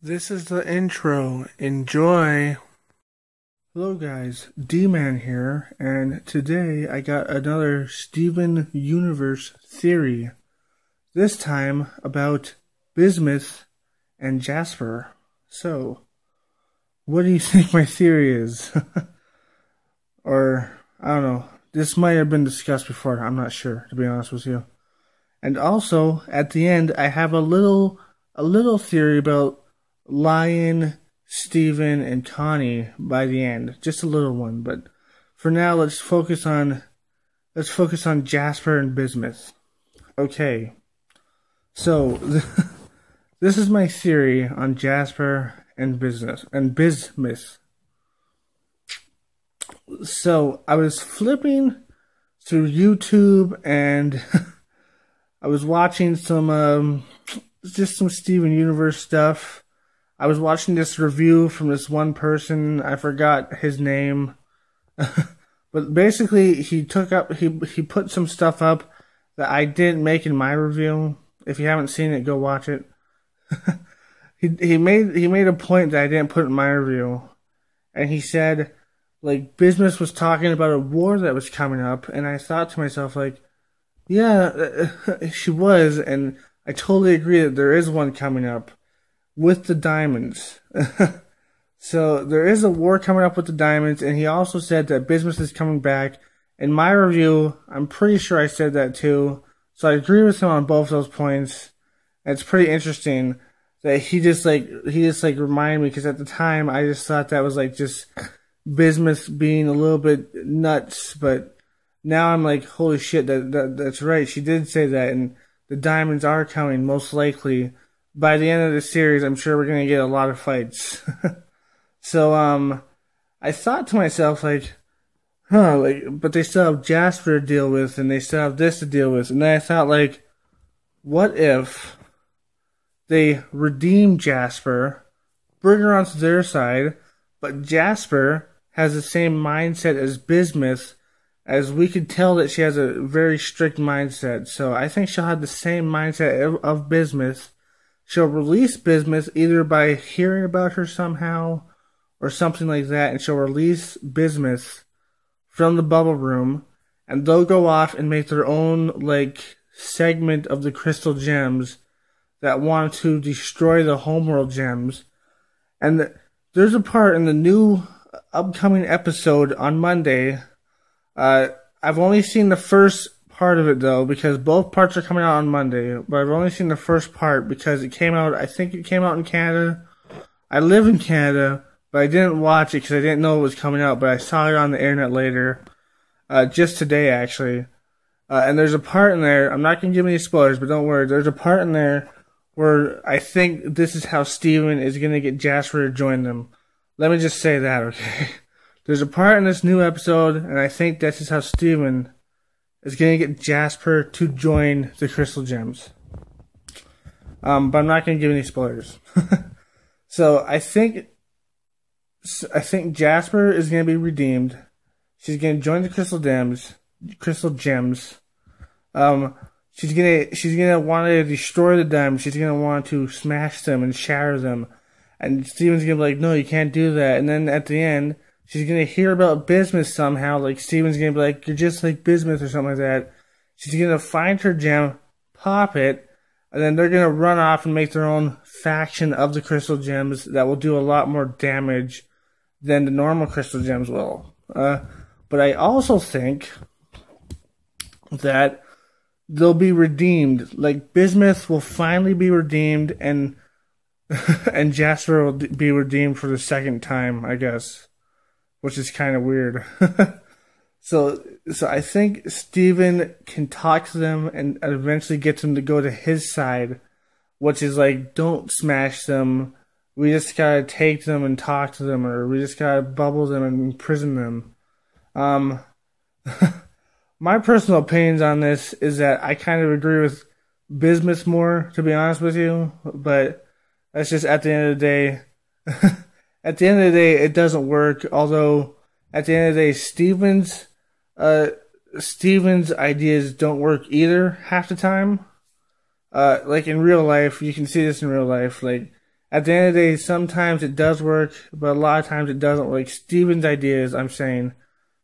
This is the intro. Enjoy. Hello guys, D-Man here, and today I got another Steven Universe theory. This time about Bismuth and Jasper. So, what do you think my theory is? Or, I don't know. This might have been discussed before, I'm not sure, to be honest with you. And also, at the end, I have a little theory about Lion, Steven, and Connie by the end. Just a little one, but for now let's focus on Jasper and Bismuth. Okay. So this is my theory on Jasper and Bismuth. So I was flipping through YouTube and I was watching some Steven Universe stuff. I was watching this review from this one person. I forgot his name. But basically, he put some stuff up that I didn't make in my review. If you haven't seen it, go watch it. he made a point that I didn't put in my review. And he said, like, Bismuth was talking about a war that was coming up. And I thought to myself, like, yeah, she was. And I totally agree that there is one coming up. With the diamonds. So there is a war coming up with the diamonds, and he also said that Bismuth is coming back. In my review, I'm pretty sure I said that too. So I agree with him on both those points. And it's pretty interesting that he just reminded me, because at the time I just thought that was like just Bismuth being a little bit nuts, but now I'm like, holy shit, that's right. She did say that, and the diamonds are coming most likely. By the end of the series, I'm sure we're going to get a lot of fights. So, I thought to myself, like, but they still have Jasper to deal with, and they still have this to deal with. And then I thought, like, what if they redeem Jasper, bring her onto their side, but Jasper has the same mindset as Bismuth, as we could tell that she has a very strict mindset. So I think she'll have the same mindset of Bismuth. She'll release Bismuth either by hearing about her somehow or something like that, and she'll release Bismuth from the bubble room, and they'll go off and make their own, like, segment of the crystal gems that want to destroy the homeworld gems. And there's a part in the new upcoming episode on Monday. I've only seen the first part of it though, because both parts are coming out on Monday, but I've only seen the first part because it came out, I think it came out in Canada. I live in Canada, but I didn't watch it because I didn't know it was coming out, but I saw it on the internet later, just today actually. And there's a part in there, I'm not going to give any spoilers, but don't worry, there's a part in there where I think this is how Steven is going to get Jasper to join them. Let me just say that, okay? There's a part in this new episode, and I think this is how Steven is going to get Jasper to join the crystal gems. But I'm not going to give any spoilers. So I think Jasper is going to be redeemed. She's going to join the crystal gems. She's gonna want to destroy the diamonds. She's gonna want to smash them and shatter them. And Steven's gonna be like, no, you can't do that. And then at the end, she's going to hear about Bismuth somehow. Like, Steven's going to be like, you're just like Bismuth or something like that. She's going to find her gem, pop it, and then they're going to run off and make their own faction of the crystal gems that will do a lot more damage than the normal crystal gems will. But I also think that they'll be redeemed. Like, Bismuth will finally be redeemed, and and Jasper will be redeemed for the second time, I guess. Which is kind of weird. So I think Steven can talk to them and eventually get them to go to his side, which is like, don't smash them. We just gotta take them and talk to them, or we just gotta bubble them and imprison them. My personal opinions on this is that I kind of agree with Bismuth more, to be honest with you, but that's just at the end of the day. At the end of the day, it doesn't work. Although, at the end of the day, Steven's ideas don't work either half the time. Like in real life, you can see this in real life. Like, at the end of the day, sometimes it does work, but a lot of times it doesn't. Like Steven's ideas, I'm saying,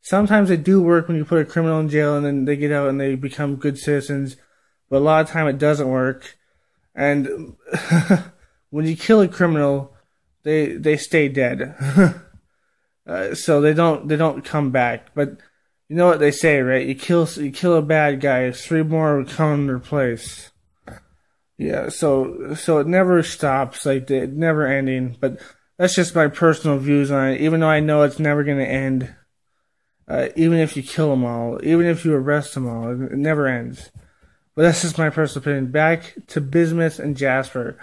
sometimes they do work when you put a criminal in jail and then they get out and they become good citizens, but a lot of time it doesn't work. And when you kill a criminal, they stay dead, so they don't come back. But you know what they say, right? You kill a bad guy, 3 more will come in their place. Yeah, so it never stops, like it's never ending. But that's just my personal views on it. Even though I know it's never gonna end, even if you kill them all, even if you arrest them all, it never ends. But that's just my personal opinion. Back to Bismuth and Jasper.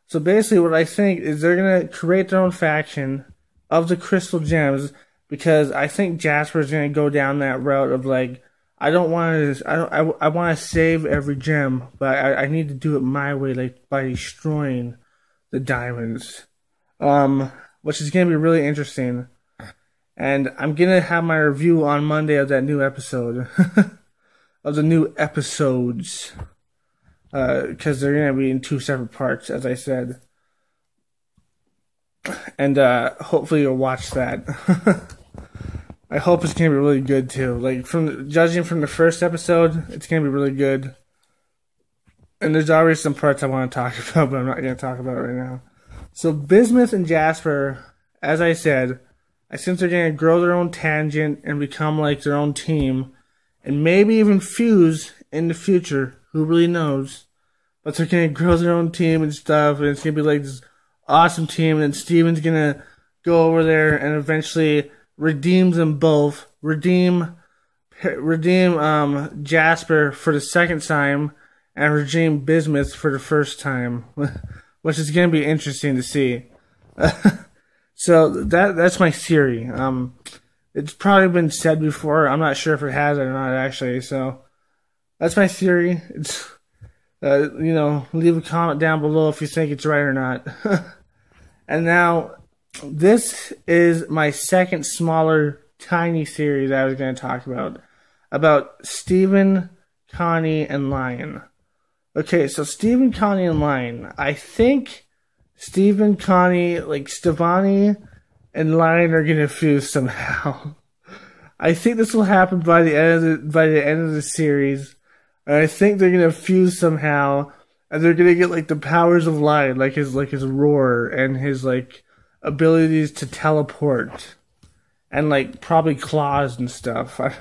So basically, what I think is they're gonna create their own faction of the crystal gems, because I think Jasper's gonna go down that route of like, I want to save every gem, but I need to do it my way, like by destroying the diamonds, which is gonna be really interesting. And I'm gonna have my review on Monday of that new episode, of the new episodes, because they're gonna be in 2 separate parts, as I said. And hopefully you'll watch that. I hope it's gonna be really good too. Like judging from the first episode, it's gonna be really good. And there's already some parts I want to talk about, but I'm not gonna talk about it right now. So Bismuth and Jasper, as I said, I think they're gonna grow their own tangent and become like their own team, and maybe even fuse in the future. Who really knows? But they're gonna grow their own team and stuff, and it's gonna be like this awesome team. And then Steven's gonna go over there and eventually redeems them both. Redeem Jasper for the second time, and redeem Bismuth for the first time, which is gonna be interesting to see. So that's my theory. It's probably been said before. I'm not sure if it has or not actually. So that's my theory. It's leave a comment down below if you think it's right or not. And now, this is my second smaller, tiny series I was going to talk about Steven, Connie, and Lion. Okay, so Steven, Connie, and Lion. I think Steven, Connie, like Stavonnie, and Lion are going to fuse somehow. I think this will happen by the end of the series. And I think they're going to fuse somehow, and they're going to get like the powers of Lion, like his roar and his like abilities to teleport, and like probably claws and stuff. I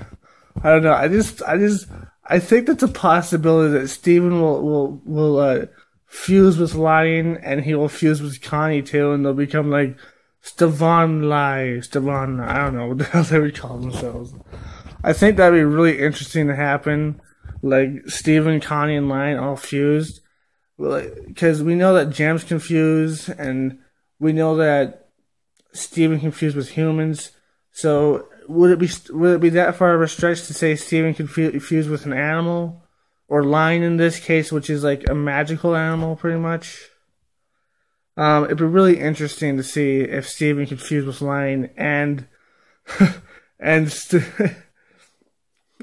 don't know. I think that's a possibility that Steven will fuse with Lion, and he will fuse with Connie too, and they'll become like Stavon. I don't know what the hell they would call themselves. I think that'd be really interesting to happen, like Steven, Connie, and Lion all fused, because we know that gems can fuse, and we know that Steven can fuse with humans. So would it be that far of a stretch to say Steven can fuse with an animal, or Lion in this case, which is like a magical animal, pretty much? It'd be really interesting to see if Steven can fuse with Lion and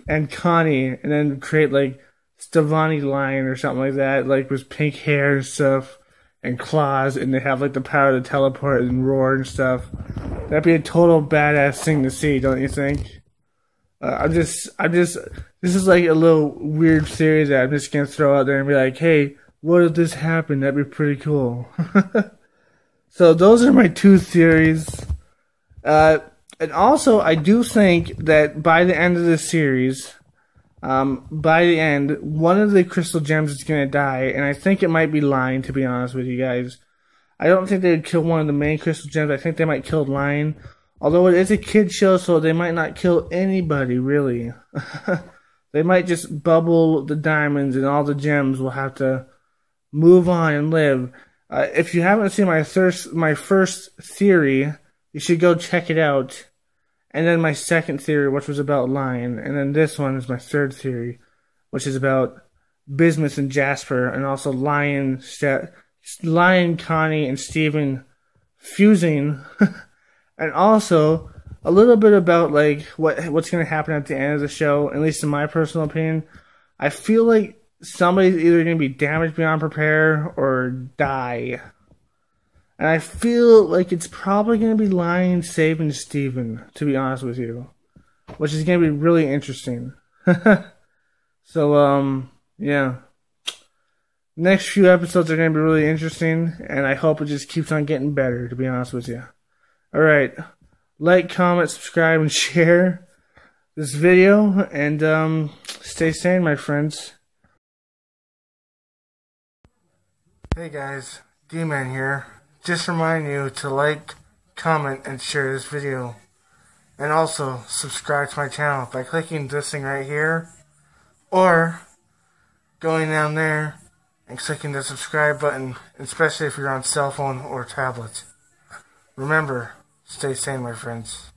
and Connie, and then create like Stevonnie Lion or something like that, like with pink hair and stuff, and claws, and they have like the power to teleport and roar and stuff. That'd be a total badass thing to see, don't you think? This is like a little weird theory that I'm just gonna throw out there and be like, hey, what if this happened? That'd be pretty cool. So those are my 2 theories. And also, I do think that by the end of the series, by the end, one of the crystal gems is going to die, and I think it might be Lion, to be honest with you guys. I don't think they would kill one of the main crystal gems. I think they might kill Lion. Although it is a kid's show, so they might not kill anybody, really. They might just bubble the diamonds, and all the gems will have to move on and live. If you haven't seen my first theory, you should go check it out. And then my second theory, which was about Lion. And then this one is my third theory, which is about Bismuth and Jasper, and also Lion, Connie, and Steven fusing. And also a little bit about like what's going to happen at the end of the show, at least in my personal opinion. I feel like somebody's either going to be damaged beyond repair or die. And I feel like it's probably going to be Lion saving Steven, to be honest with you. Which is going to be really interesting. So, yeah. Next few episodes are going to be really interesting. And I hope it just keeps on getting better, to be honest with you. Alright. Like, comment, subscribe, and share this video. And, stay sane, my friends. Hey guys, D-Man here. Just remind you to like, comment, and share this video. And also, subscribe to my channel by clicking this thing right here. Or, going down there and clicking the subscribe button, especially if you're on cell phone or tablet. Remember, stay sane, my friends.